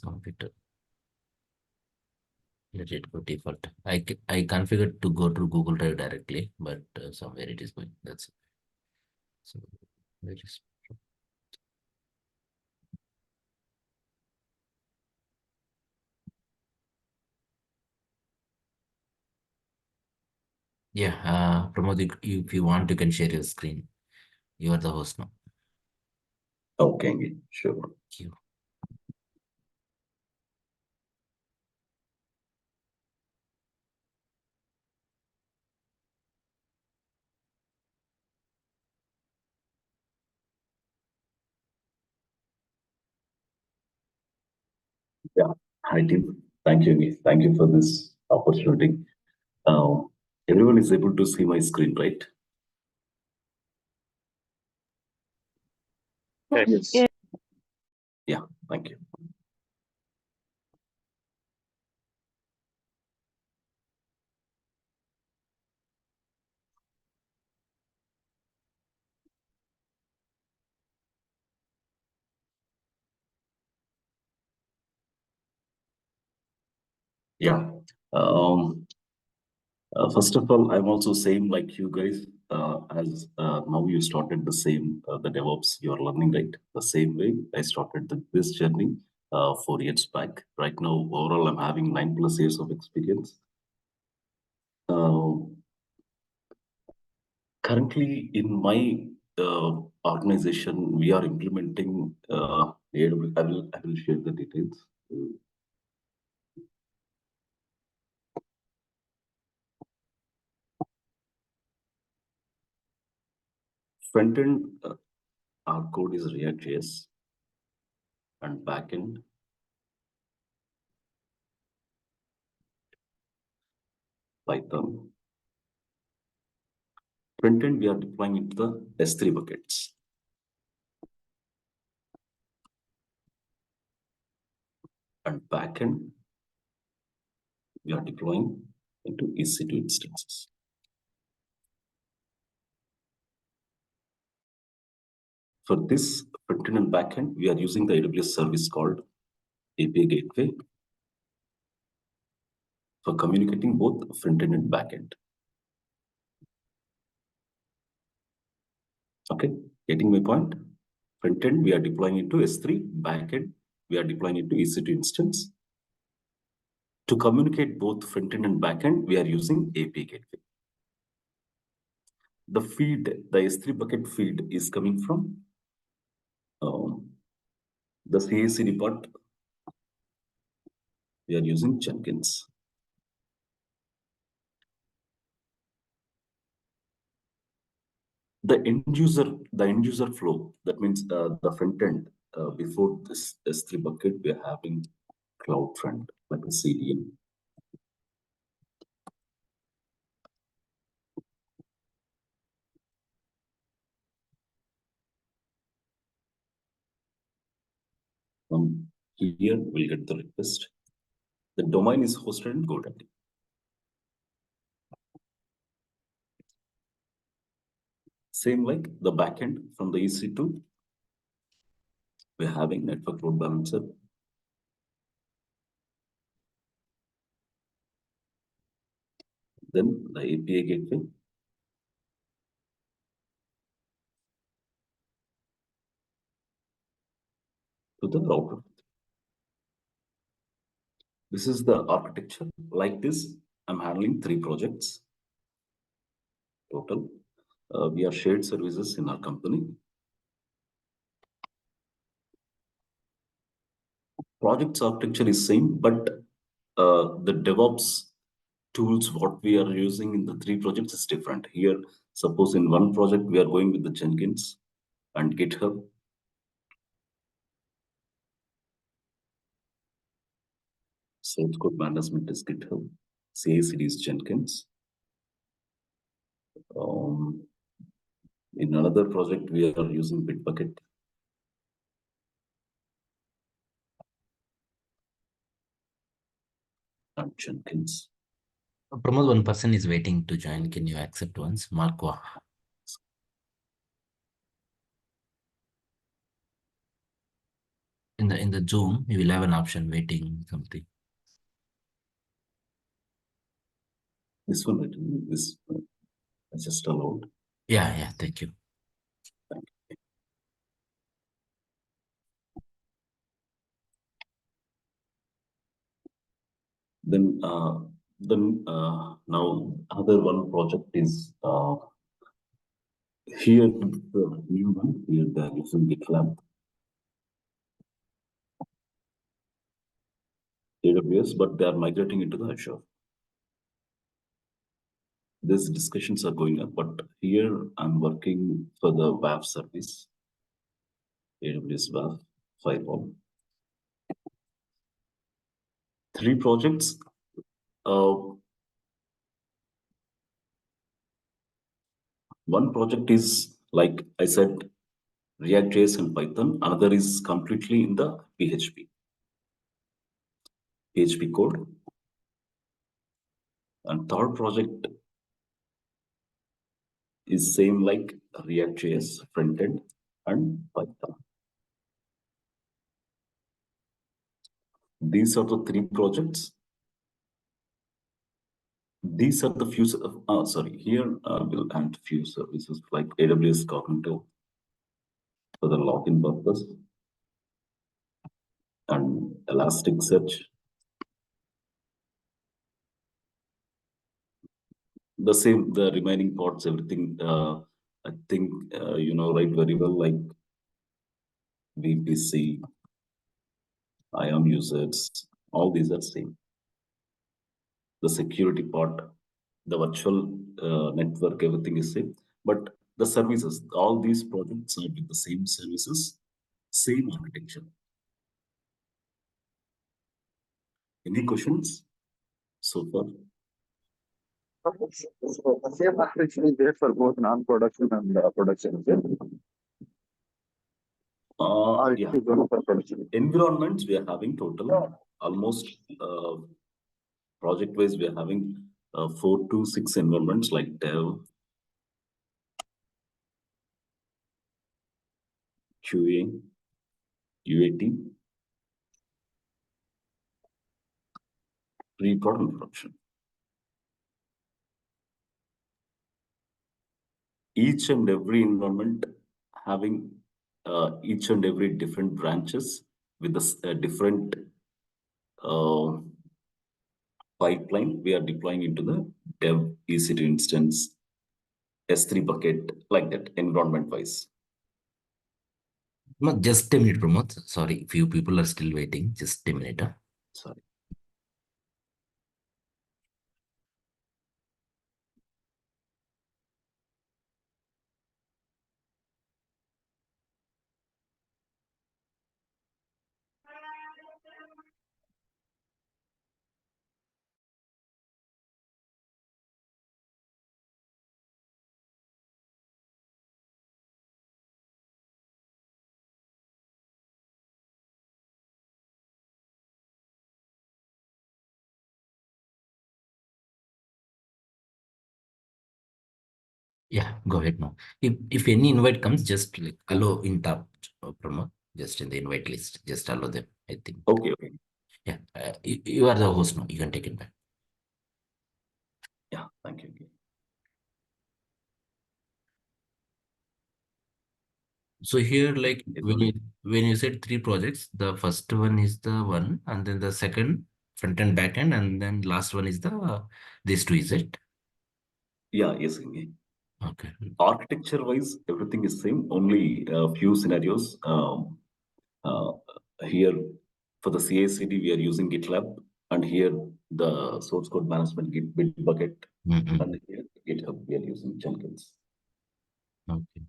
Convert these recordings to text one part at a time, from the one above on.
So let it go default. I configured to go to Google Drive directly, but somewhere it is going. That's it. So where is yeah, Pramod, if you want, you can share your screen. You are the host now. Okay, sure. Thank you. Yeah. Hi, team. Thank you, Angie. Thank you for this opportunity. Everyone is able to see my screen, right? Yes. Yes. Yeah, thank you. Yeah. First of all, I'm also same like you guys. As now you started the same the DevOps you are learning, right? The same way I started this journey 4 years back. Right now, overall, I'm having 9+ years of experience. Currently, in my organization, we are implementing AWS. I will share the details. Front end, our code is React.js, and backend Python. Front end, we are deploying into the S3 buckets. And backend, we are deploying into EC2 instances. For this front end and backend, we are using the AWS service called API Gateway for communicating both front end and backend. Okay, getting my point? Front end, we are deploying into S3. Backend, we are deploying into EC2 instance. To communicate both front end and backend, we are using API Gateway. The feed, the S3 bucket feed is coming from the CI/CD part. We are using Jenkins. The end user flow, that means the front end, before this S3 bucket, we are having CloudFront, like a CDN. Here we'll get the request. The domain is hosted in GoDaddy. Same like the backend from the EC2, we're having network load balancer. Then the API gateway. To the router. This is the architecture. Like this, I'm handling 3 projects total. We are shared services in our company. Project's architecture is same, but the DevOps tools, what we are using in the 3 projects is different. Here, suppose in one project, we are going with the Jenkins and GitHub. Source code management is GitHub. CI/CD is Jenkins. In another project, we are using Bitbucket. And Jenkins. Pramod, one person is waiting to join. Can you accept once? Markwa. In the Zoom, you will have an option waiting something. This one, right? This I just allowed. Yeah, thank you. Then now other one project is here the new one here the using GitLab AWS, but they are migrating into the Azure. These discussions are going up, but here I'm working for the WAF service, AWS WAF firewall. 3 projects. One project is, like I said, React.js and Python. Another is completely in the PHP code. And third project is same like React.js frontend and Python. These are the 3 projects. These are the few, here we'll add few services like AWS Cognitive for the login purpose and Elasticsearch. The same, the remaining parts, everything, I think, you know, right, very well, like VPC, IAM users, all these are same. The security part, the virtual network, everything is same. But the services, all these projects are with the same services, same architecture. Any questions so far? So the same architecture is there for both non-production and production. Yeah. For production. Environments, we are having total almost project wise, we are having 4 to 6 environments like dev, QA, UAT, pre-prod and production. Each and every environment having each and every different branches with a different pipeline we are deploying into the dev EC2 instance, S3 bucket, like that, environment wise. No, just a minute, Pramod. Sorry, few people are still waiting. Just a minute. Sorry. Yeah, go ahead now. If any invite comes, just like allow in top, Pramod, just in the invite list, just allow them, I think. Okay. Yeah, you are the host now. You can take it back. Yeah, thank you. So here, like when you said 3 projects, the first one is the one, and then the second front and back end, and then last one is the these 2, is it? Yeah, yes. Okay. Architecture wise, everything is same. Only a few scenarios. Uh, here for the CI/CD, we are using GitLab, and here the source code management Bitbucket, and here GitHub we are using Jenkins. Okay.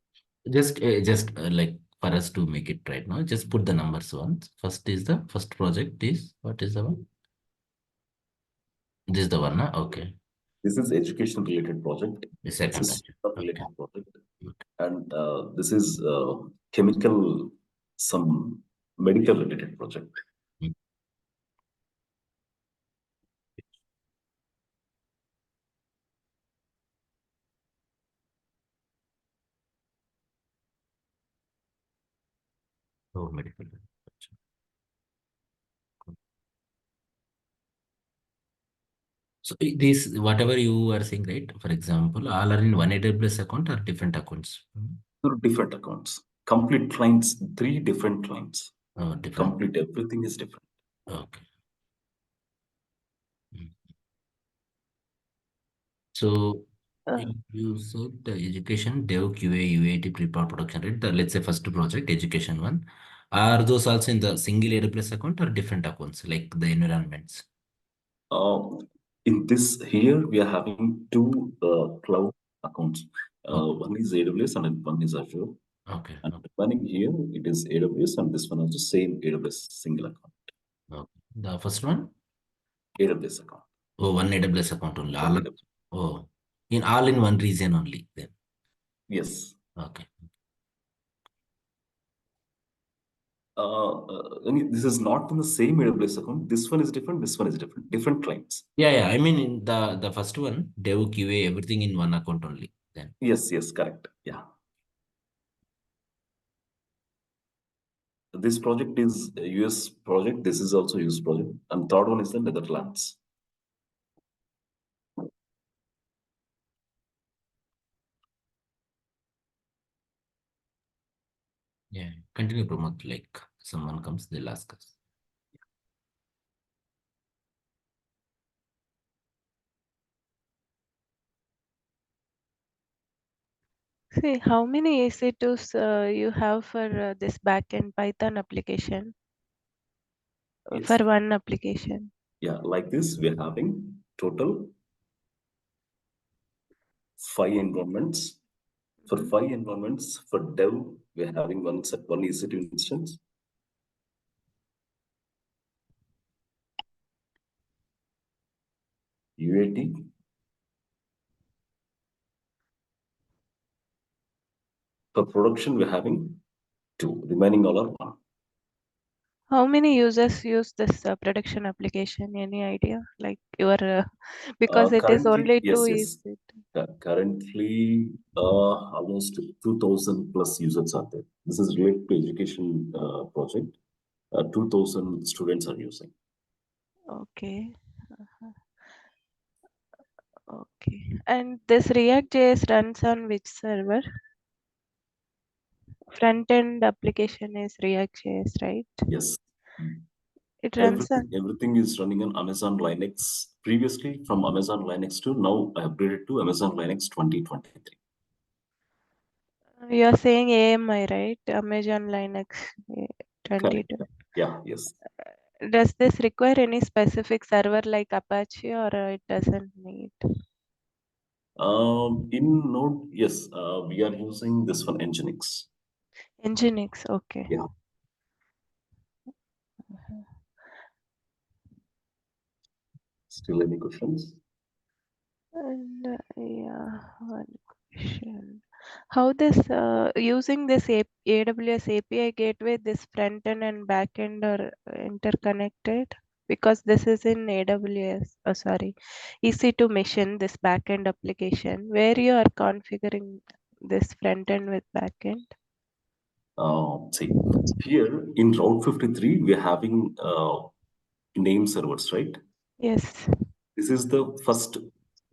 Just like for us to make it right now, just put the numbers once. First is the first project is what is the one? This is the one, huh? Okay. This is education related project. The second. This is related project, Okay. and this is chemical, some medical related project. Oh, medical. So this, whatever you are saying, right? For example, all are in one AWS account or different accounts? There are different accounts, complete clients, 3 different clients. Oh, different. Complete everything is different. Okay. So you said the education, dev, QA, UAT, prepare production, right? Let's say first project, education one. Are those also in the single AWS account or different accounts, like the environments? In this here, we are having 2 cloud accounts. One is AWS and one is Azure. Okay. And running here, it is AWS, and this one is the same AWS single account. Okay. The first one? AWS account. Oh, one AWS account only. One AWS. Oh, all in one region only then. Yes. Okay. This is not in the same AWS account. This one is different. This one is different. Different clients. Yeah. I mean, in the first one, dev, QA, everything in one account only then. Yes, correct. Yeah. This project is a US project. This is also US project. And third one is the Netherlands. Yeah. Continue, Pramod. Like someone comes, they'll ask us. See, how many EC2s you have for this backend Python application? Yes. For one application? Yeah, like this, we are having total 5 environments. For 5 environments, for dev, we are having one EC2 instance. UAT. For production, we're having 2. Remaining all are 1. How many users use this production application? Any idea? Like your because it is Currently, only 2 yes. Currently, almost 2,000 plus users are there. This is related to education project. 2,000 students are using. Okay. Okay. And this React.js runs on which server? Front-end application is React.js, right? Yes. It runs everything is running on Amazon Linux. Previously, from Amazon Linux to now, I upgraded to Amazon Linux 2023. You are saying AMI, right? Amazon Linux 22. Yeah, yes. Does this require any specific server like Apache or it doesn't need? In Node, yes, we are using this one, Nginx. Nginx, okay. Yeah. Still any questions? And yeah, one question. How this using this AWS API gateway, this front end and back end are interconnected? Because this is in AWS, sorry, EC2 mission, this back end application, where you are configuring this front end with back end? See, here in Route 53, we're having name servers, right? Yes. This is the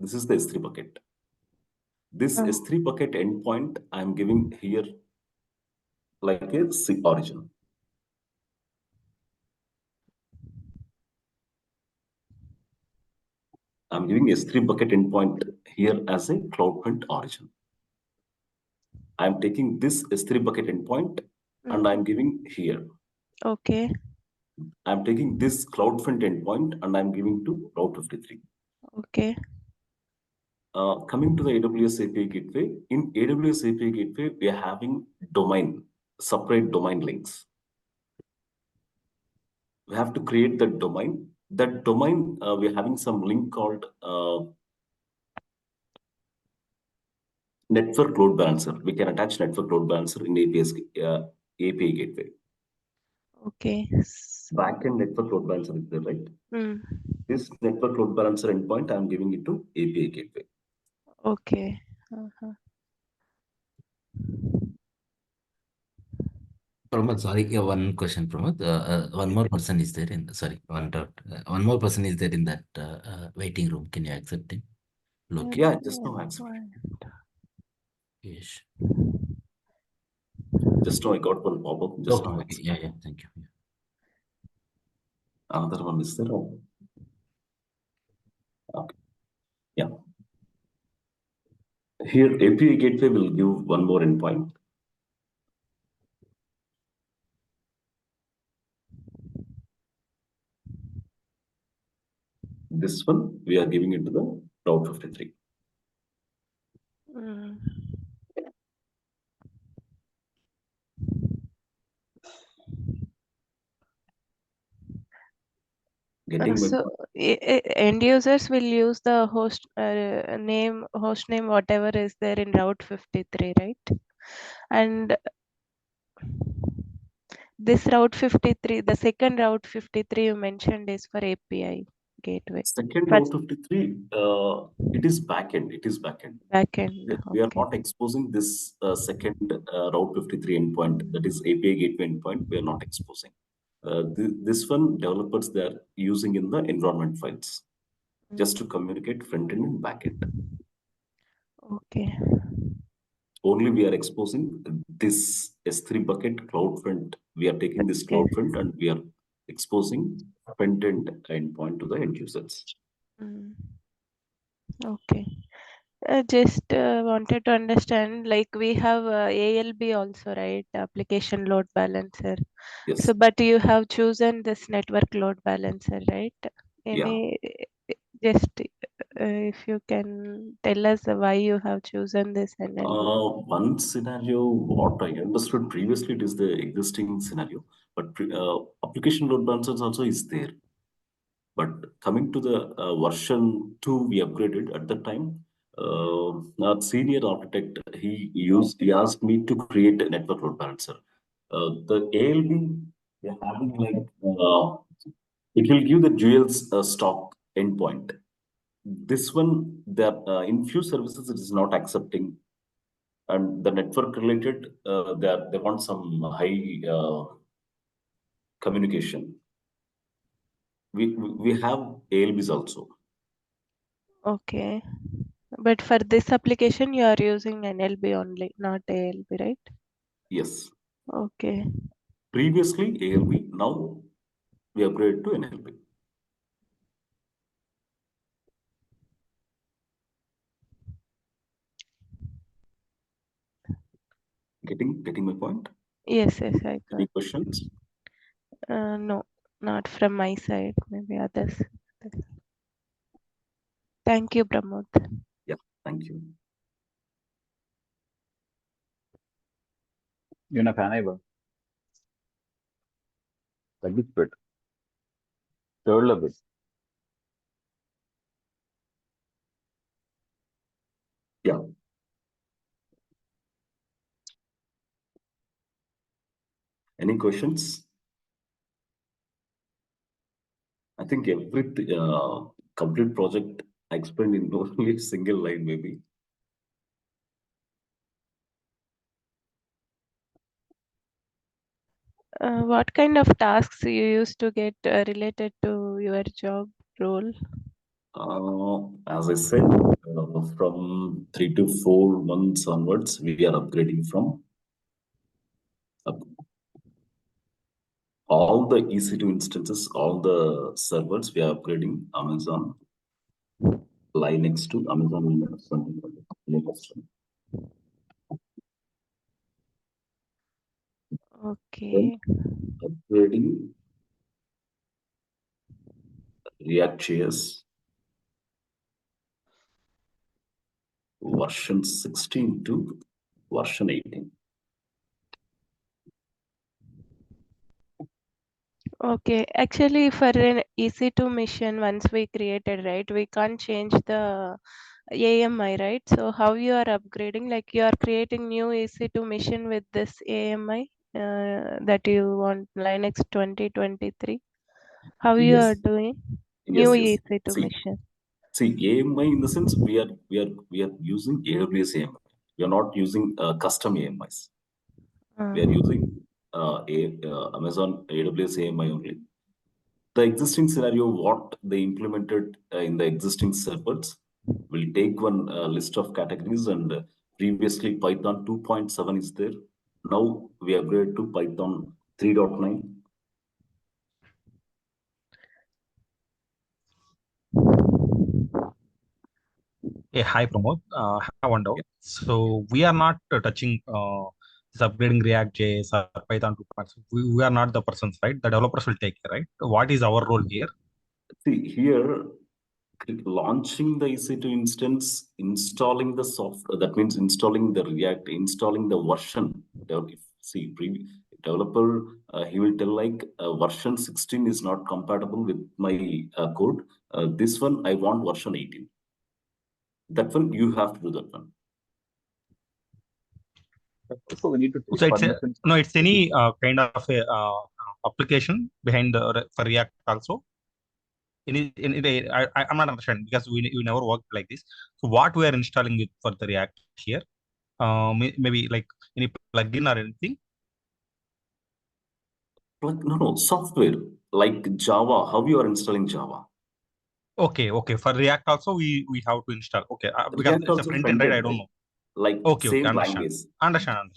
S3 bucket. This S3 bucket endpoint I'm giving here like a C origin. I'm giving S3 bucket endpoint here as a CloudFront origin. I'm taking this S3 bucket endpoint and I'm giving here. Okay. I'm taking this CloudFront endpoint and I'm giving to Route 53. Okay. Coming to the AWS API Gateway, in AWS API Gateway, we are having separate domain links. We have to create that domain. That domain, we're having some link called Network Load Balancer. We can attach Network Load Balancer in API Gateway. Okay. Backend Network Load Balancer is there, right? This Network Load Balancer endpoint, I'm giving it to API Gateway. Okay. Pramod, sorry, one question, Pramod. One more person is there in, sorry, one doubt. One more person is there in that waiting room. Can you accept him? Loki. Yeah, just now I accepted. Yes. Just now I got one pop-up. Just Okay, now I okay. Yeah, yeah. Thank you. another one is there. Oh, okay. Yeah. Here API gateway will give one more endpoint. This one we are giving it to the Route 53. Mm. Getting my So point. end users will use the host name, whatever is there in Route 53, right? And this Route 53, the second Route 53 you mentioned is for API gateway. Second First Route 53, it is backend. It is backend. backend. We are Okay. not exposing this second Route 53 endpoint, that is API gateway endpoint. We are not exposing. This one developers they are using in the environment files just to communicate front end and back end. Okay. Only we are exposing this S3 bucket CloudFront. We are taking this CloudFront and we are exposing front end endpoint to the end users. Mm. Okay. Just wanted to understand, like we have ALB also, right? Application load balancer. Yes. So, but you have chosen this network load balancer, right? Any, just if you can tell us why you have chosen this NLB. One scenario, what I understood previously, it is the existing scenario, but application load balancers also is there. But coming to the version 2, we upgraded at that time. Our senior architect, he asked me to create a network load balancer. The ALB, they're having like, it will give the Dual's stock endpoint. This one, in few services, it is not accepting. And the network related, they want some high communication. We have ALBs also. Okay. But for this application, you are using NLB only, not ALB, right? Yes. Okay. Previously ALB, now we upgrade to NLB. Getting my point? Yes, yes, I got. Any questions? No, not from my side. Maybe others. Thank you, Pramod. Yeah, thank you. Yun na fan ba? తగ్గించిపెట్టు third లో పెట్టు Yeah. Any questions? I think every complete project I explained in only a single line, maybe. What kind of tasks you used to get related to your job role? As I said, from 3 to 4 months onwards, we are upgrading from all the EC2 instances, all the servers, we are upgrading Amazon Linux to Amazon Linux 2020. Okay. Upgrading React.js version 16 to version 18. Okay. Actually, for an EC2 mission, once we created, right, we can't change the AMI, right? So how you are upgrading? Like you are creating new EC2 mission with this AMI that you want Linux 2023. How you Yes. are doing? Yes, New yes. EC2 mission. See, AMI in the sense we are using AWS AMI. We are not using custom AMIs. We are using Amazon AWS AMI only. The existing scenario, what they implemented in the existing servers, will take one list of categories, and previously Python 2.7 is there. Now we upgrade to Python 3.9. Yeah, hi Pramod. I have one doubt. So we are not touching this upgrading React JS or Python 2.0. We are not the persons, right? The developers will take it, right? What is our role here? See here, launching the EC2 instance, installing the software, that means installing the React, installing the version. See, developer, he will tell like version 16 is not compatible with my code. This one, I want version 18. That one, you have to do that one. So we need to take So it's permission. no, it's any kind of a application behind for React also. I'm not understanding because we never worked like this. So what we are installing with for the React here, maybe like any plugin or anything. No, software like Java. How you are installing Java? Okay. For React also we have to install. Okay, because React it's a also front end, right? I don't right? know. Like Okay, same understand. language. Understand.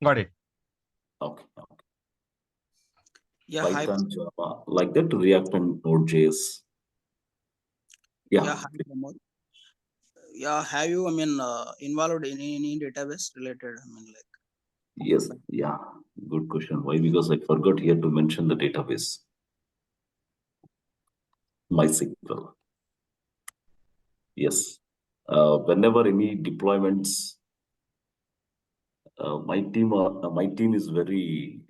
Got it. Okay. Yeah, hi. Python, Java, like that, React and Node.js. Yeah, hi, Pramod. Yeah, have you, involved in any database related? Yes, yeah, good question. Why? Because I forgot here to mention the database. MySQL. Yes. Whenever any deployments, my team is very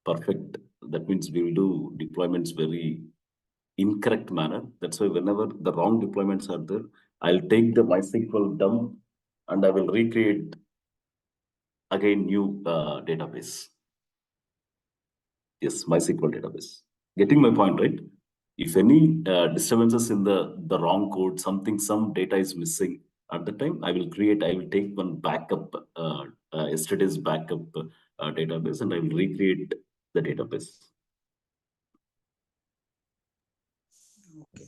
perfect. That means we will do deployments very incorrect manner. That's why whenever the wrong deployments are there, I'll take the MySQL dump and I will recreate again new database. Yes, MySQL database. Getting my point, right? If any disturbances in the wrong code, some data is missing at the time, I will take one backup, yesterday's backup database, and I will recreate the database. Okay.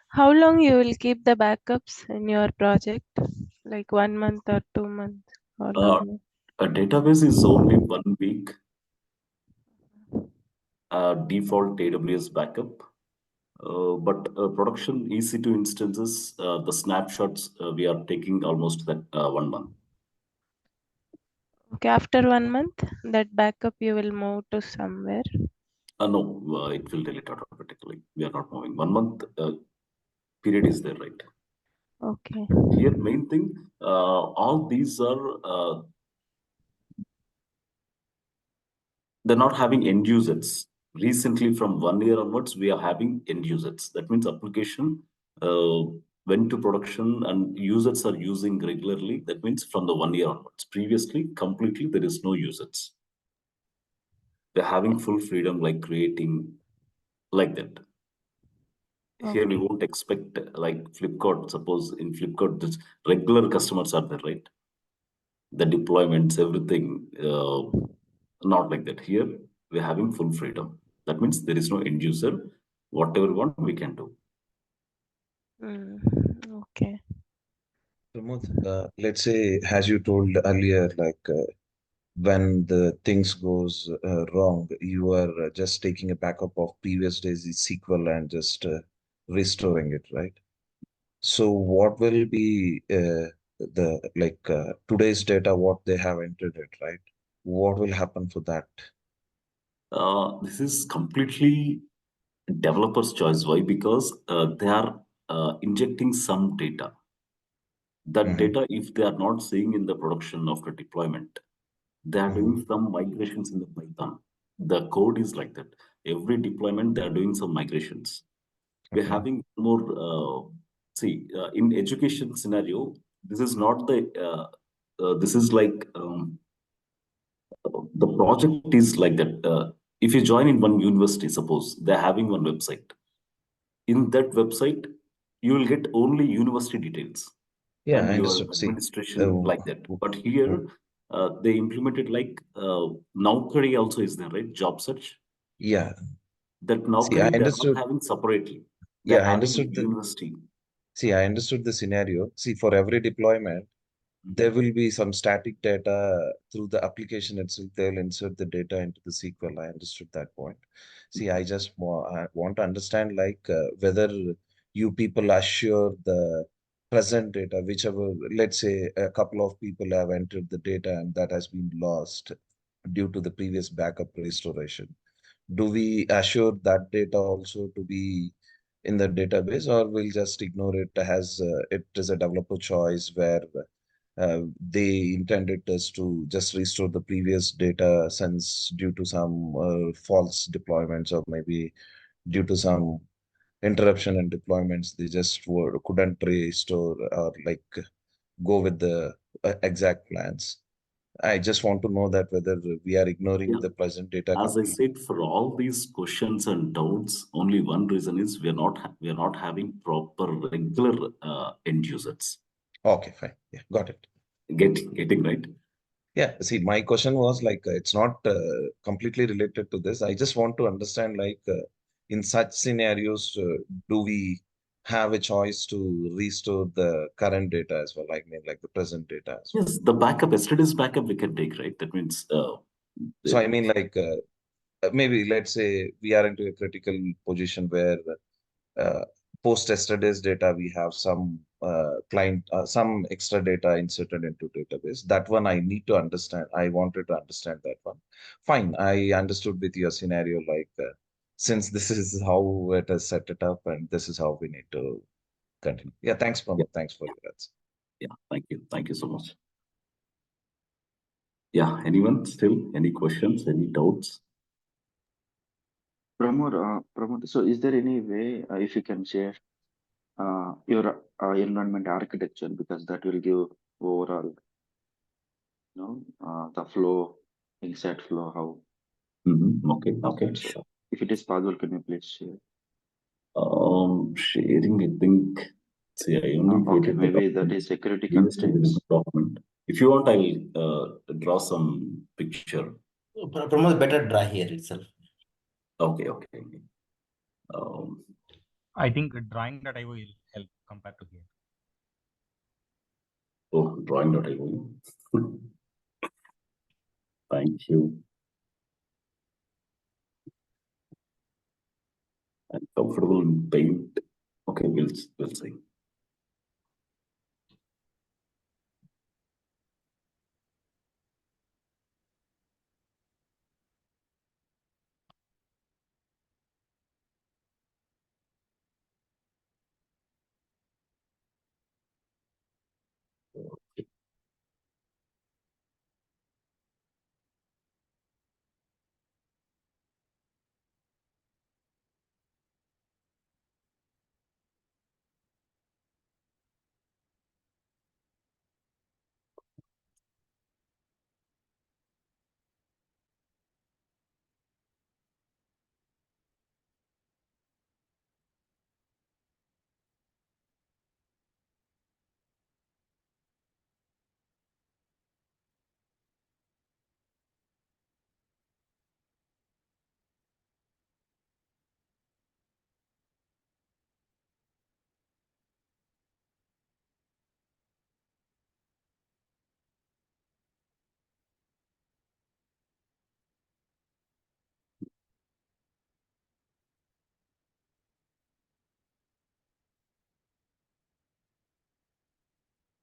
How long you will keep the backups in your project? Like 1 month or 2 months or longer? A database is only 1 week. Default AWS backup. But production EC2 instances, the snapshots we are taking almost that 1 month. Okay, after 1 month, that backup you will move to somewhere. No, it will delete automatically. We are not moving. 1 month period is there, right? Okay. Here, main thing, all these are they're not having end users. Recently, from 1 year onwards, we are having end users. That means application went to production and users are using regularly. That means from the 1 year onwards. Previously, completely there is no users. They're having full freedom, like creating like that. Here we won't expect like Flipkart. Suppose in Flipkart, this regular customers are there, right? The deployments, everything, not like that. Here we're having full freedom. That means there is no end user. Whatever we want, we can do. Okay. Pramod, let's say, as you told earlier, when the things goes wrong, you are just taking a backup of previous days SQL and just restoring it, right? So what will be today's data, what they have entered it, right? What will happen for that? This is completely developer's choice. Why? Because they are injecting some data. That data, if they are not seeing in the production of the deployment, they are doing some migrations in the Python. The code is like that. Every deployment, they are doing some migrations. We're having more, in education scenario, this is not this is like, the project is like that. If you join in one university, suppose they're having one website. In that website, you will get only university details. Yeah, And I your understood. See, administration like that. But here, they implemented like Naukri also is there, right? Job search. Yeah. That See, I Naukri they're not understood. having separately. Yeah, They're I having understood in the. university. See, I understood the scenario. See, for every deployment, there will be some static data through the application itself. They'll insert the data into the SQL. I understood that point. See, I want to understand like whether you people assure the present data, whichever, let's say a couple of people have entered the data and that has been lost due to the previous backup restoration. Do we assure that data also to be in the database, or we'll just ignore it as it is a developer choice where they intended us to just restore the previous data since due to some false deployments or maybe due to some interruption in deployments, they just couldn't restore or like go with the exact plans. I just want to know that whether we are ignoring Yeah. the present data As I completely. said, for all these questions and doubts, only one reason is we are not having proper regular end users. Okay, fine. Yeah, got it. Getting right? Yeah, see, my question was like it's not completely related to this. I just want to understand like in such scenarios, do we have a choice to restore the current data as well? I mean, like the present data as well. Yes, the backup, yesterday's backup we can take, right? That means So I mean, like maybe let's say we are into a critical position where uh, post yesterday's data, we have some some extra data inserted into database. That one I need to understand. I wanted to understand that one. Fine, I understood with your scenario, like since this is how it has set it up and this is how we need to continue. Yeah, thanks, yeah, Pramod. Thanks for your answer. yeah. Thank you so much. Yeah, anyone still any questions, any doubts? Pramod, so is there any way if you can share your environment architecture, because that will give overall, the flow, exact flow, how Okay, is okay, that? So sure. if it is possible, can you please share? Sharing, I think, see, I only Okay, created the maybe that document. is security Previously, there is concerns. a document. If you want, I will draw some picture. Pramod, better draw here itself. Okay, okay. Um, I think drawing.io will help compared to here. oh, drawing.io. Thank you. I'm comfortable in paint. Okay, we'll see.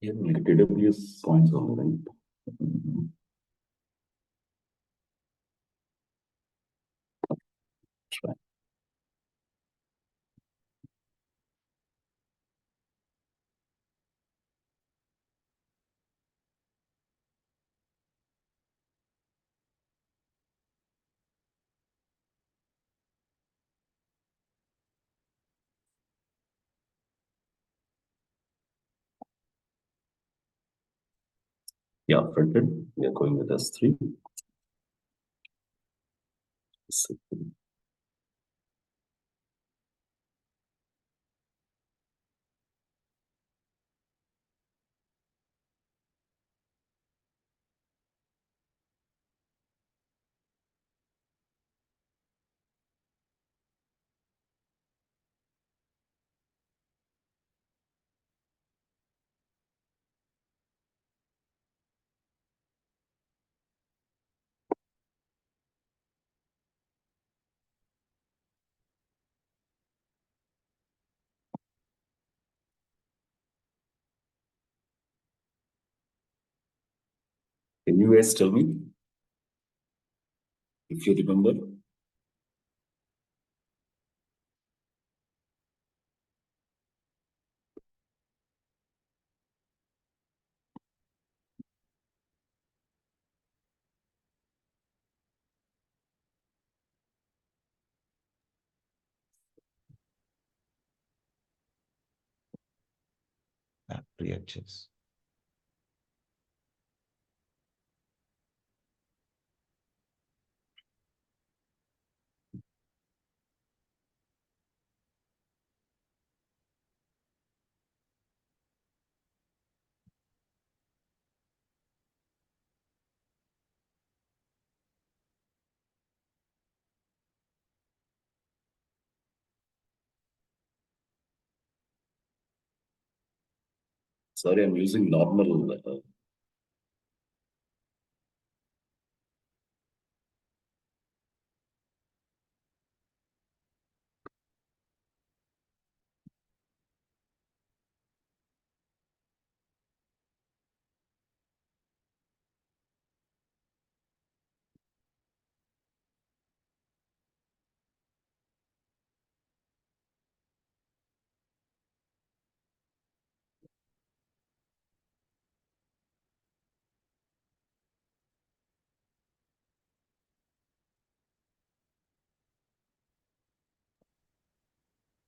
Yeah, like AWS points only, right? Try. Yeah, fronted. We are going with S3. Can you guys tell me if you remember? Reactions. Sorry, I'm using normal.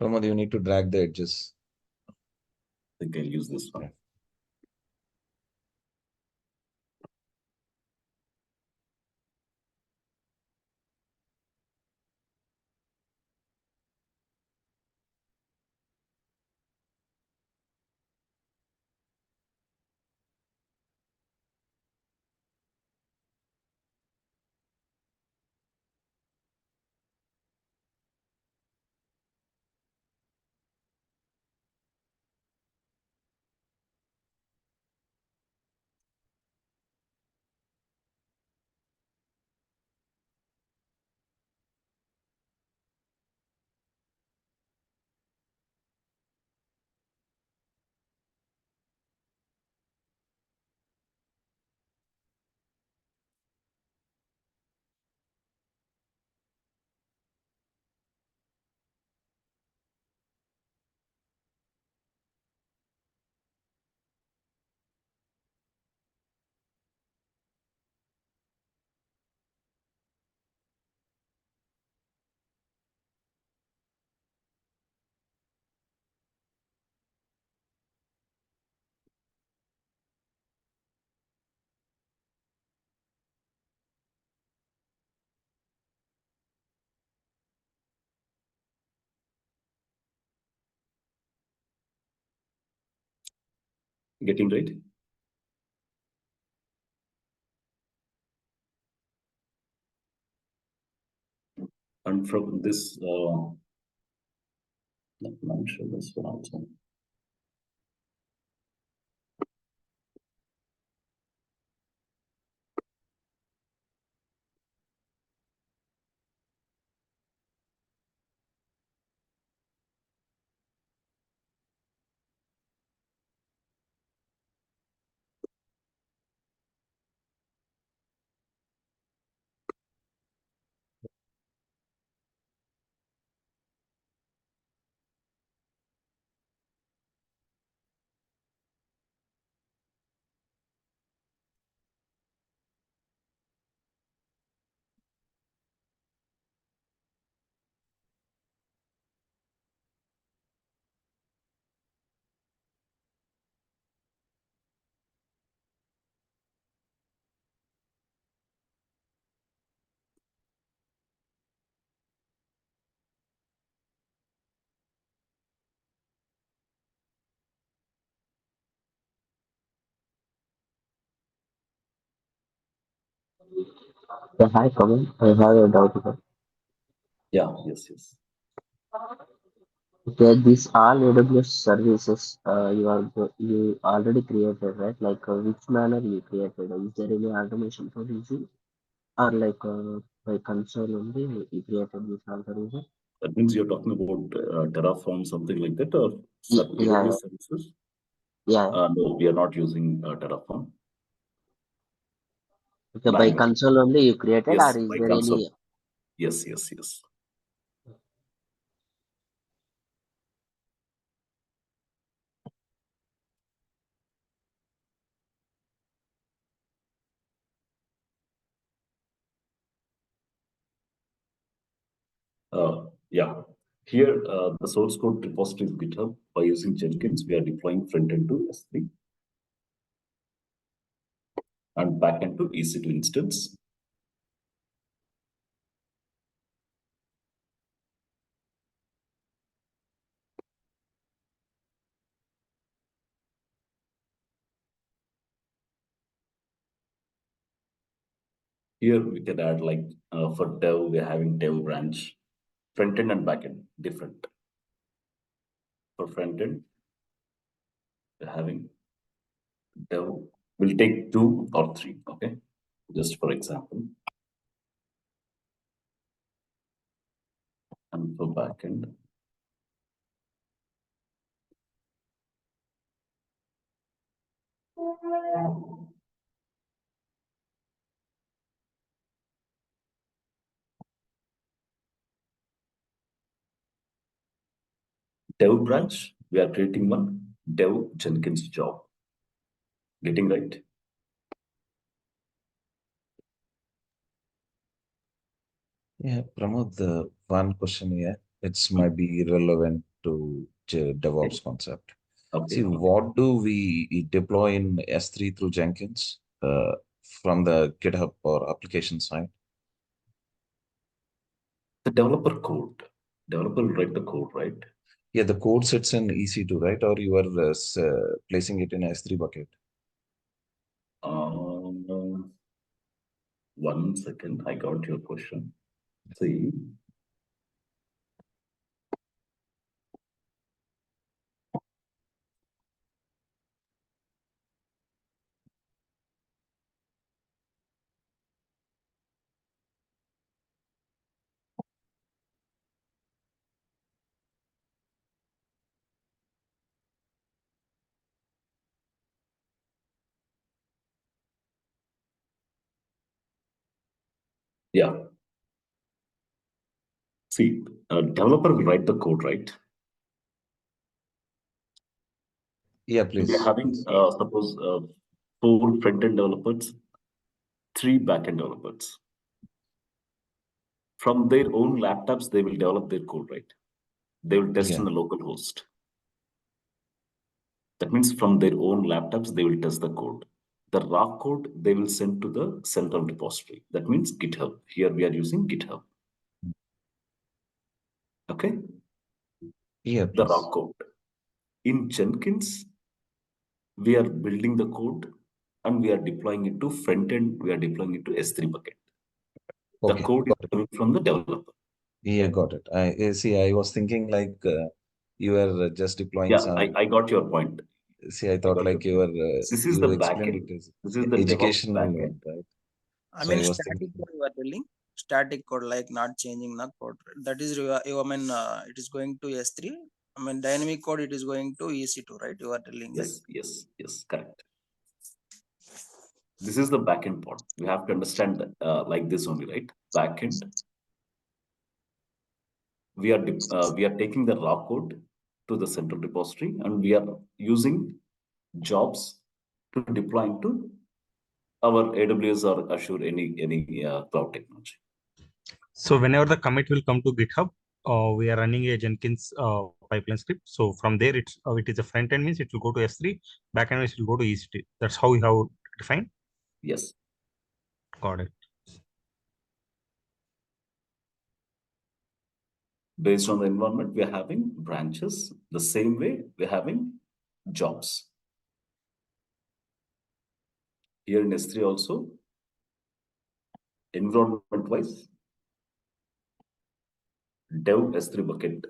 Pramod, you need to drag the edges. I think I'll use this one. Getting right? And from this, I'm sure this one also. Yeah, hi, Kamal. I have a doubt here. Yeah, yes. Okay, these all AWS services you already created, right? Like which manner you created? Is there any automation for using, or like by console only you created this all services? That means you're talking about Terraform, something like that, or some Yeah, AWS services? yeah. No, we are not using Terraform. Okay, by Bangalore. console only you created, Yes, or is by there console. any? Yes, yes, yes. Yeah. Here, the source code repository is GitHub. By using Jenkins, we are deploying front-end to S3 and back-end to EC2 instance. Here we can add like for dev, we're having dev branch, front-end and back-end, different. For front-end, we're having dev, we'll take 2 or 3, okay? Just for example. And for back-end, dev branch, we are creating one dev Jenkins job. Getting right? Yeah, Pramod, the one question here, it's might be relevant to DevOps concept. See, Okay. what do we deploy in S3 through Jenkins from the GitHub or application side? The developer code. Developer will write the code, right? Yeah, the code sits in EC2, right? Or you are placing it in S3 bucket? 1 second, I got your question. See, yeah. See, a developer will write the code, right? Yeah, We're please. having, suppose, 4 front-end developers, 3 back-end developers. From their own laptops, they will develop their code, right? They will test Yeah. in the local host. That means from their own laptops, they will test the code. The raw code, they will send to the central repository. That means GitHub. Here we are using GitHub. Okay? Yeah, The please. raw code. In Jenkins, we are building the code and we are deploying it to front end, we are deploying it to S3 bucket. The Okay, code is got it. coming from the developer. Yeah, got it. I see. I was thinking like you were just deploying Yeah, some. I got your point. See, I I thought got your like you point. were This is the you explained backend. it as This is the DevOps educational one, backend. right? I So mean, I was static thinking. code you are telling, static code, like not changing the code. That is, I mean, it is going to S3. I mean, dynamic code, it is going to EC2, right? You are telling that. Yes, correct. This is the backend part. We have to understand like this only, right? Backend. We are taking the raw code to the central repository and we are using jobs to deploy into our AWS or Azure, any cloud technology. So whenever the commit will come to GitHub, we are running a Jenkins pipeline script. So from there, it is a front end means it will go to S3, back end means it will go to EC2. That's how we have defined. Yes. Got it. Based on the environment, we are having branches. The same way we're having jobs. Here in S3 also, environment-wise, dev S3 bucket,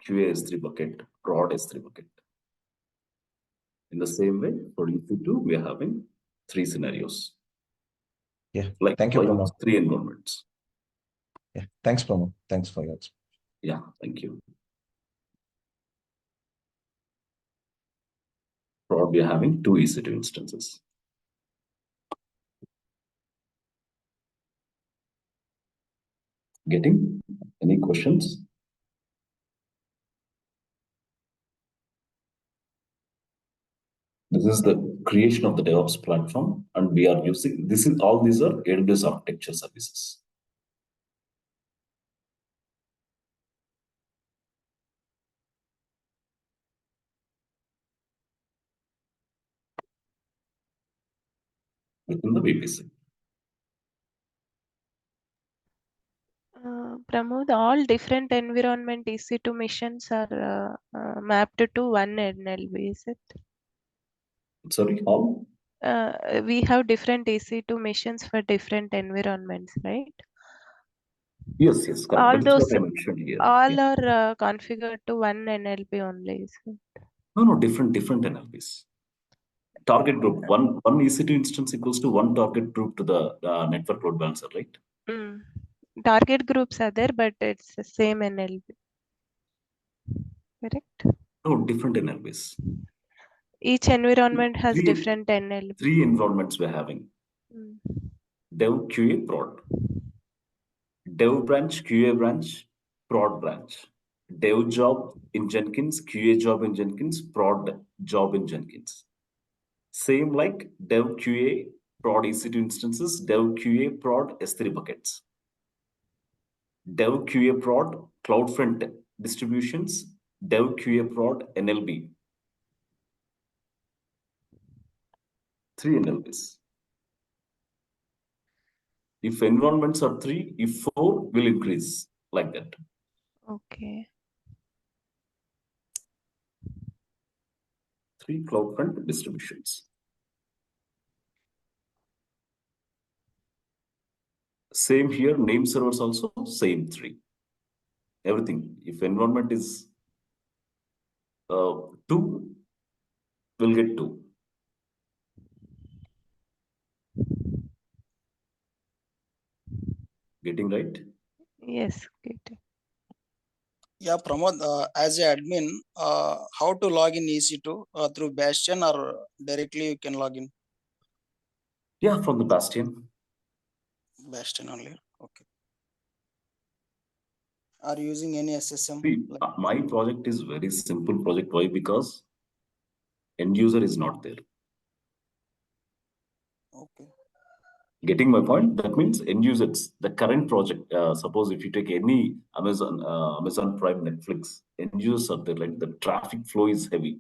QA S3 bucket, prod S3 bucket. In the same way, for EC2, we are having 3 scenarios. Yeah, Like thank you, Pramod. 3 environments. Yeah, thanks, Pramod. Thanks for your explanation. Yeah, thank you. Prod, we are having 2 EC2 instances. Getting any questions? This is the creation of the DevOps platform, and we are using all these are AWS architecture services. Within the VPC. Pramod, all different environment EC2 missions are mapped to one NLB, is it? Sorry, all? We have different EC2 missions for different environments, right? Yes, yes, correct. All That is those, what I mentioned here. all Yeah. are configured to one NLP only, is it? No, different NLPs. Target group, one EC2 instance equals to one target group to the network load balancer, right? Target groups are there, but it's the same NLP. Correct? No, different NLPs. Each environment has different NLP. 3 environments we're having. Dev, QA, prod. Dev branch, QA branch, prod branch. Dev job in Jenkins, QA job in Jenkins, prod job in Jenkins. Same like Dev QA, prod EC2 instances, Dev QA, prod S3 buckets. Dev QA prod, CloudFront distributions, Dev QA prod, NLB. 3 NLBs. If environments are 3, if 4 will increase like that. Okay. 3 CloudFront distributions. Same here, name servers also, same 3. Everything. If environment is 2, we'll get 2. Getting right? Yes, getting. Yeah, Pramod, as an admin, how to log in EC2 through Bastion or directly you can log in? Yeah, from the Bastion. Bastion only. Okay. Are you using any SSM? See, my project is very simple project. Why? Because end user is not there. Okay. Getting my point? That means end users, the current project, suppose if you take any Amazon Prime, Netflix, end users are there, like the traffic flow is heavy.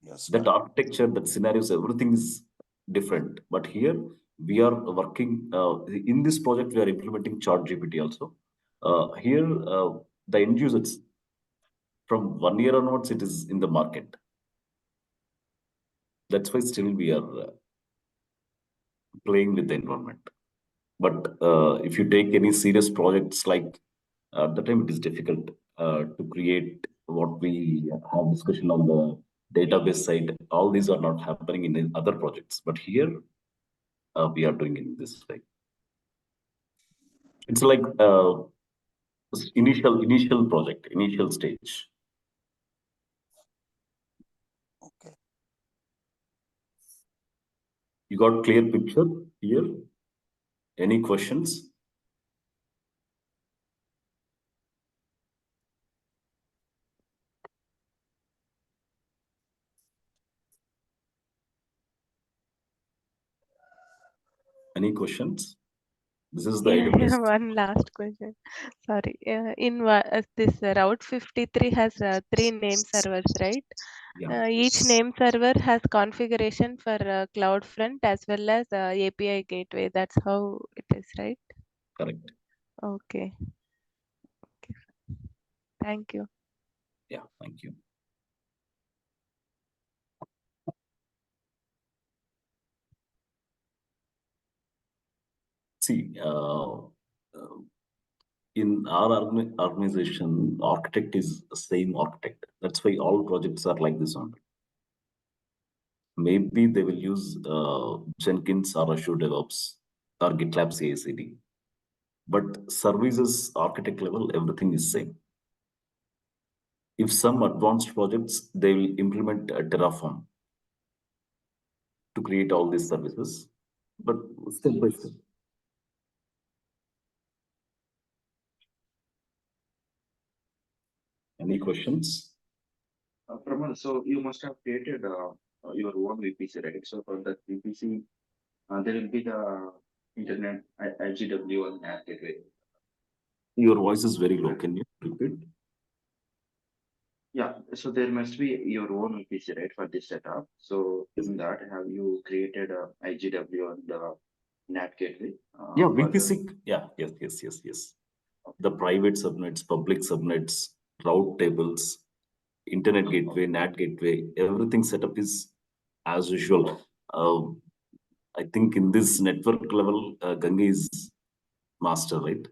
Yes. That architecture, that scenarios, everything is different. But here we are working, in this project, we are implementing ChatGPT also. Here, the end users, from 1 year onwards, it is in the market. That's why still we are playing with the environment. But if you take any serious projects, like at the time it is difficult to create what we have discussion on the database side. All these are not happening in other projects, but here we are doing it this way. It's like initial project, initial stage. Okay. You got clear picture here? Any questions? Any questions? This is the AWS. One last question. Sorry. This Route 53 has 3 name servers, right? Yeah. Each name server has configuration for CloudFront as well as API gateway. That's how it is, right? Correct. Okay. Okay. Thank you. Yeah, thank you. See, in our organization, architect is the same architect. That's why all projects are like this one. Maybe they will use Jenkins or Azure DevOps or GitLab CI/CD. But services architect level, everything is same. If some advanced projects, they will implement Terraform to create all these services, but step by step. Any questions? Pramod, so you must have created your own VPC, right? So for that VPC, there will be the internet IGW and NAT gateway. Your voice is very low. Can you repeat? Yeah, so there must be your own VPC, right, for this setup. So in that, have you created a IGW and NAT gateway? Yeah, for the- VPC. Yeah, yes. The private subnets, public subnets, route tables, internet gateway, NAT gateway, everything setup is as usual. I think in this network level, Gange is master, right?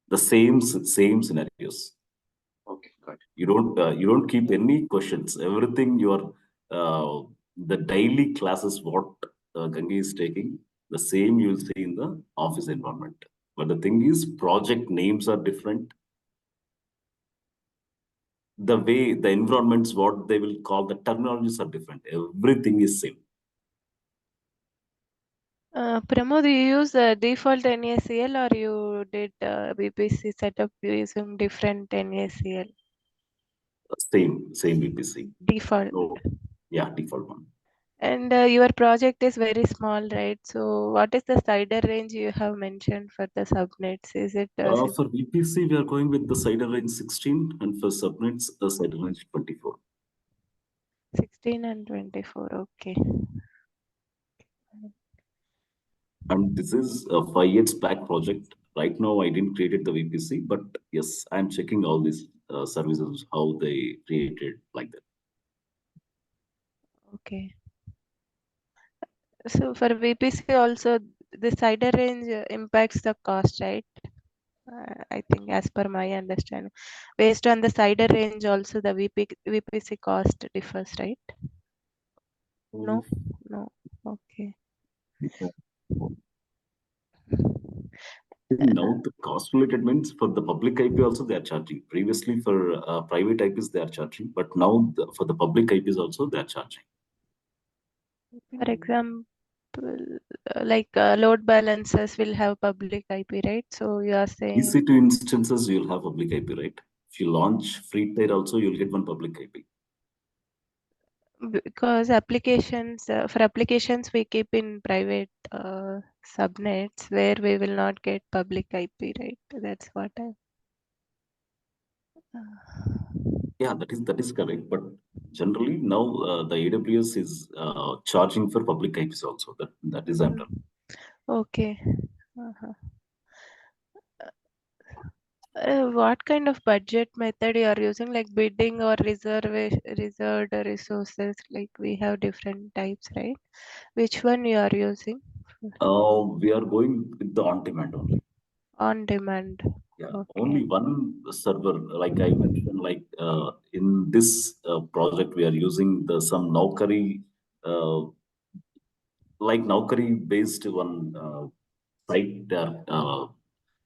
The same scenarios. Okay, got it. You don't keep any questions. Everything the daily classes what Gange is taking, the same you'll see in the office environment. But the thing is, project names are different. The way the environments, what they will call the terminologies are different. Everything is same. Pramod, you use the default NACL or you did VPC setup using different NACL? Same VPC. Default. No, yeah, default one. And your project is very small, right? So what is the CIDR range you have mentioned for the subnets? Is it For VPC, we are going with the CIDR range 16, and for subnets, the CIDR range 24. 16 and 24? Okay. And this is a 5 years back project. Right now, I didn't create the VPC, but yes, I'm checking all these services, how they created like that. Okay. So for VPC also, the CIDR range impacts the cost, right? I think as per my understanding, based on the CIDR range also the VPC cost differs, right? No? No. Okay. Now the cost related means for the public IP also they are charging. Previously for private IPs they are charging, but now for the public IPs also they are charging. For example, like load balancers will have public IP, right? So you are saying EC2 instances you'll have public IP, right? If you launch free tier also you'll get one public IP. because applications for applications we keep in private subnets where we will not get public IP, right? That's what I. Yeah, that is correct. But generally now the AWS is charging for public IPs also. That is I'm done. Okay. What kind of budget method you are using, like bidding or reserved resources? Like we have different types, right? Which one you are using? We are going with the on demand only. On demand. Yeah, Okay. only one server, like I mentioned, like in this project, we are using some Naukri, like Naukri based one site they are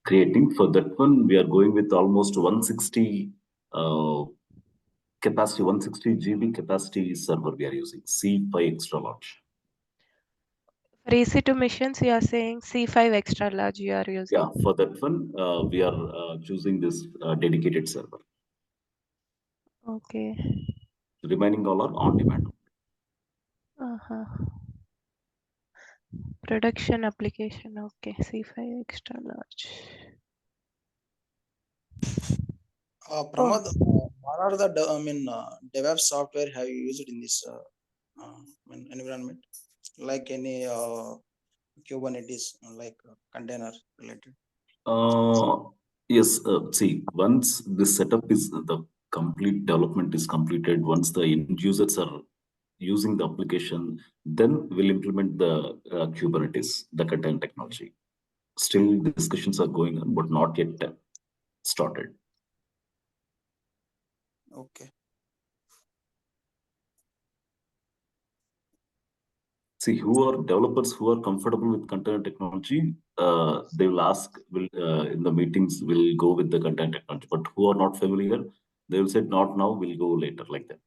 creating. For that one, we are going with almost 160 capacity, 160 GB capacity server we are using, C5 extra large. For EC2 missions, you are saying C5 extra large you are using. Yeah, for that one, we are choosing this dedicated server. Okay. Remaining all are on demand. Production application. Okay. C5 extra large. Pramod, what are the DevOps software have you used in this environment? Like any Kubernetes, like container related? Yes, see, once this setup is the complete development is completed, once the end users are using the application, then we'll implement the Kubernetes, the container technology. Still discussions are going on, but not yet started. Okay. See, who are developers who are comfortable with container technology, they will ask, in the meetings, will go with the container technology. But who are not familiar, they will say, not now, we'll go later, like that.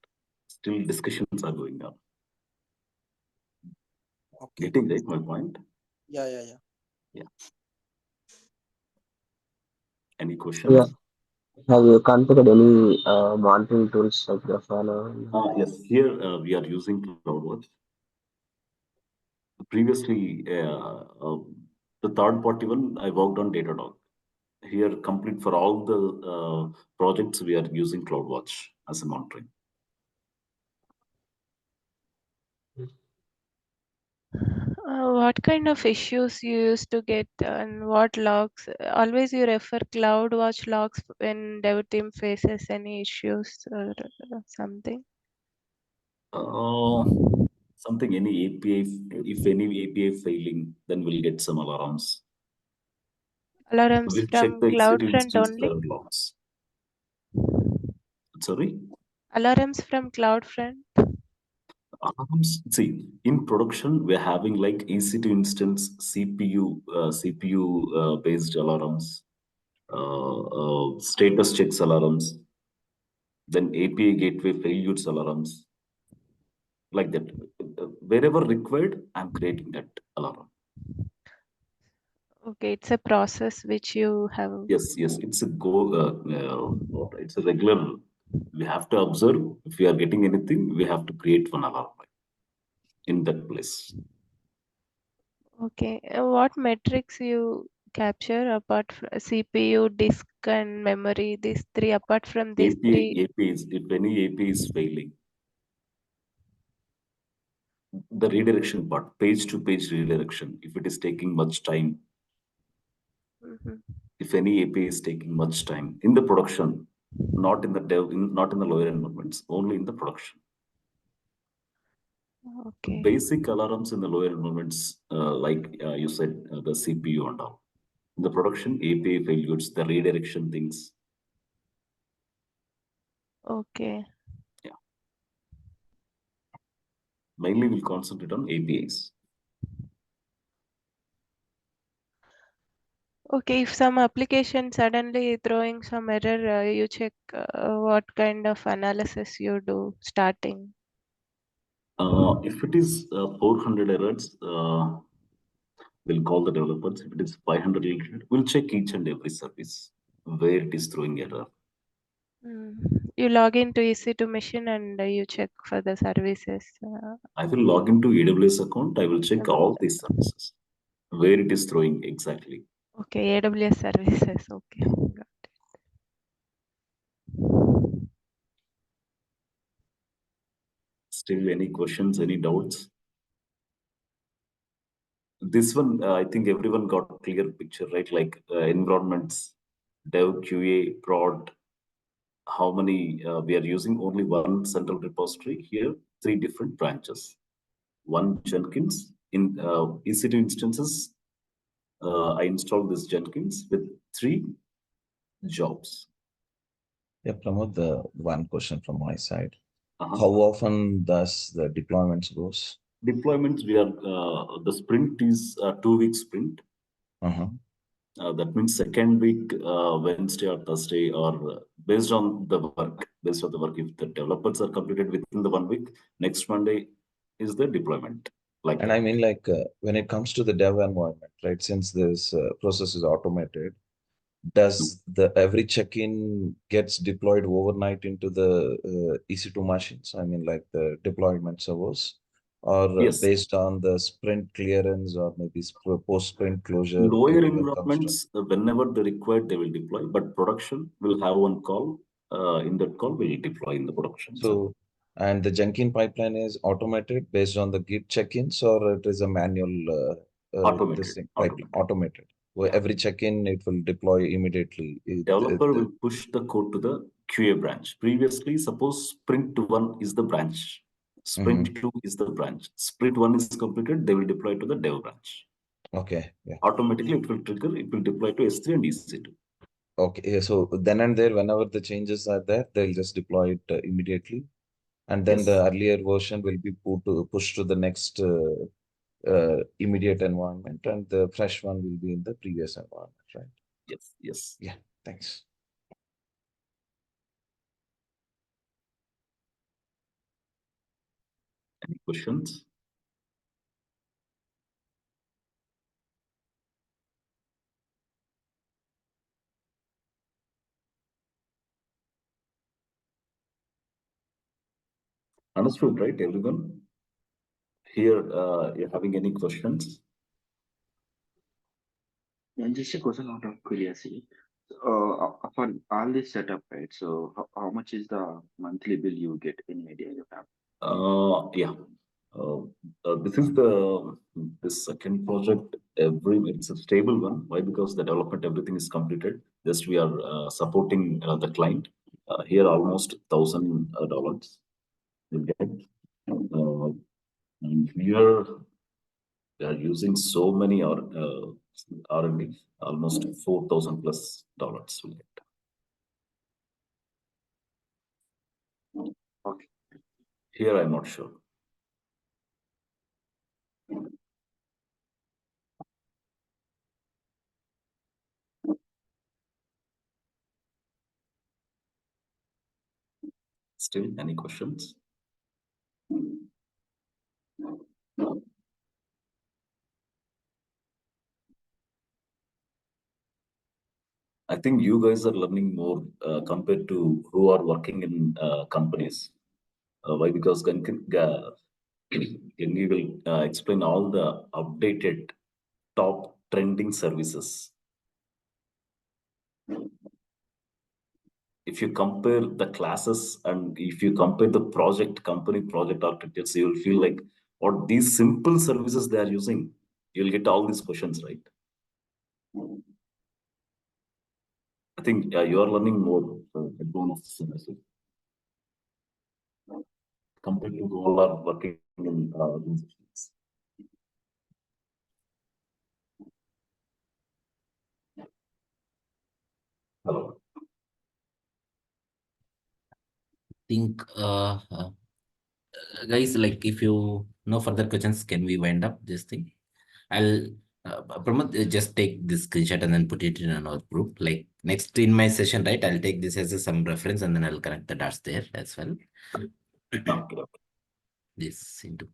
Still discussions are going on. Okay. Getting right, my point? Yeah. Any questions? Have you configured any monitoring tools like Grafana? Yes, here we are using CloudWatch. Previously, the third party one, I worked on Datadog. Here, complete for all the projects, we are using CloudWatch as a monitoring. What kind of issues you used to get and what logs? Always you refer CloudWatch logs when dev team faces any issues or something. Something, any API, if any API failing, then we'll get some alarms. Alarms We'll check from the exit CloudFront instance only? current logs. Sorry? Alarms from CloudFront? Alarms, see, in production, we're having like EC2 instance, CPU based alarms, status checks alarms, then API gateway failures alarms, like that. Wherever required, I'm creating that alarm. Okay, it's a process which you have. Yes, it's a it's a regular. We have to observe if we are getting anything, we have to create one alarm in that place. Okay, what metrics you capture apart from CPU, disk, and memory? These three, apart from these three. APIs, if any API is failing, the redirection part, page to page redirection, if it is taking much time, if any API is taking much time in the production, not in the not in the lower environments, only in the production. Okay. Basic alarms in the lower environments, like you said, the CPU and all. In the production, API failures, the redirection things. Okay. Yeah. Mainly we'll concentrate on APIs. Okay, if some application suddenly throwing some error, you check what kind of analysis you do starting. If it is 400 errors, we'll call the developers. If it is 500 related, we'll check each and every service where it is throwing error. You log into EC2 machine and you check for the services. I will log into AWS account. I will check all these services where it is throwing exactly. Okay, AWS services. Okay, got it. Still any questions, any doubts? This one, I think everyone got a clear picture, right? Like environments, dev, QA, prod, how many we are using only one central repository here, 3 different branches. One Jenkins in EC2 instances. I installed this Jenkins with 3 jobs. Yeah, Pramod, the one question from my side. How often does the deployments goes? Deployments, we are the sprint is a 2-week sprint. That means second week, Wednesday or Thursday, or based on the work. If the developers are completed within the 1 week, next Monday is the deployment. Like and that. I mean, like when it comes to the dev environment, right? Since this process is automated, does the every check-in gets deployed overnight into the EC2 machines? I mean, like the deployment servers, or Yes. based on the sprint clearance or maybe post-sprint closure? Lower environments, whenever they require, they will deploy. But production will have one call. In that call, we'll deploy in the production. So, and the Jenkins pipeline is automated based on the Git check-ins, or it is a manual automated. Automated. Where every check-in it will deploy immediately. Developer will push the code to the QA branch. Previously, suppose sprint 1 is the branch. Sprint 2 is the branch. Sprint 1 is completed, they will deploy to the dev branch. Okay. Yeah. Automatically, it will trigger, it will deploy to S3 and EC2. Okay. So then and there, whenever the changes are there, they'll just deploy it immediately. And then the earlier version will be pushed to the next immediate environment, and the fresh one will be in the previous environment, right? Yes. Yeah. Thanks. Any questions? Understood, right, everyone? Here, you're having any questions? And just a question out of curiosity. For all this setup, right? So how much is the monthly bill you get? Any idea you have? Yeah. This is this second project. It's a stable one. Why? Because the development, everything is completed. Just we are supporting the client. Here, almost $1,000 will get. And here, we are using so many R&D, almost $4,000+ will get. Okay. Here, I'm not sure. Still, any questions? I think you guys are learning more compared to who are working in companies. Why? Because Gengi will explain all the updated top trending services. If you compare the classes and if you compare the company project architects, you will feel like, what these simple services they are using, you'll get all these questions, right? I think you are learning more advanced services compared to who are working in organizations. Hello. Think guys, like if you no further questions, can we wind up this thing? I'll Pramod, just take this screenshot and then put it in another group. Like next in my session, right? I'll take this as some reference and then I'll connect the dots there as well. Okay. This into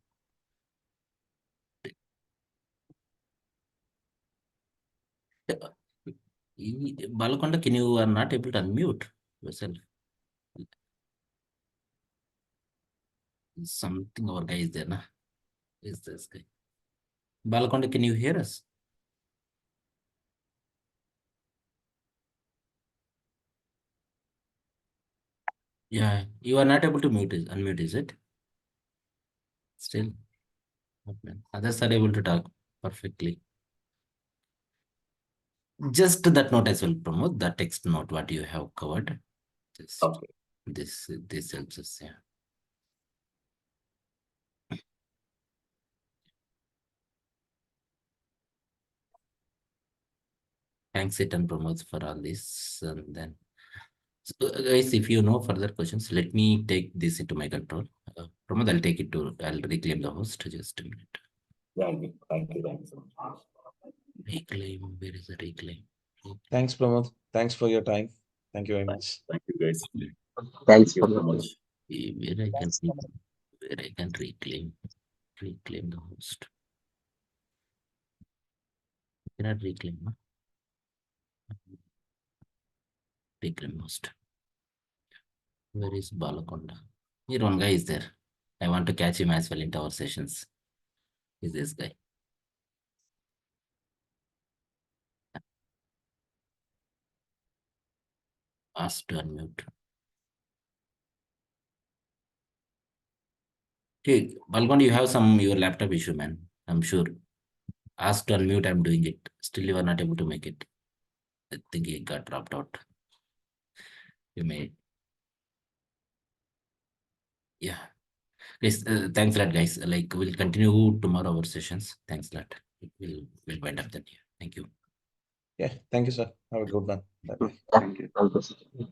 Balakonda, can you are not able to unmute yourself? Something our guy is there, na? Is this guy? Balakonda, can you hear us? Yeah, you are not able to unmute, is it? Still, okay. Others are able to talk perfectly. Just that note as well, Pramod, the text note, what you have covered. Just Okay. this helps us, yeah. Thanks, it and Pramod, for all this. And then, so, guys, if you know further questions, let me take this into my control. Pramod, I'll reclaim the host. Just a minute. Thank you so much. Reclaim, where is the reclaim? Thanks, Pramod. Thanks for your time. Thank you very much. Thank you, guys. Thanks Thank you for so the much. Where I can reclaim the host. Cannot reclaim, no? Reclaim host. Where is Balakonda? Here one guy is there. I want to catch him as well into our sessions. Is this guy? Ask to unmute. Okay, Balakonda, you have your laptop issue, man. I'm sure. Ask to unmute, I'm doing it. Still you are not able to make it. I think he got dropped out. You may. Yeah. Yes, thanks a lot, guys. Like we'll continue tomorrow our sessions. Thanks a lot. We'll wind up then here. Thank you. Yeah, thank you, sir. Have a good one. Bye-bye. Thank you. Thank you.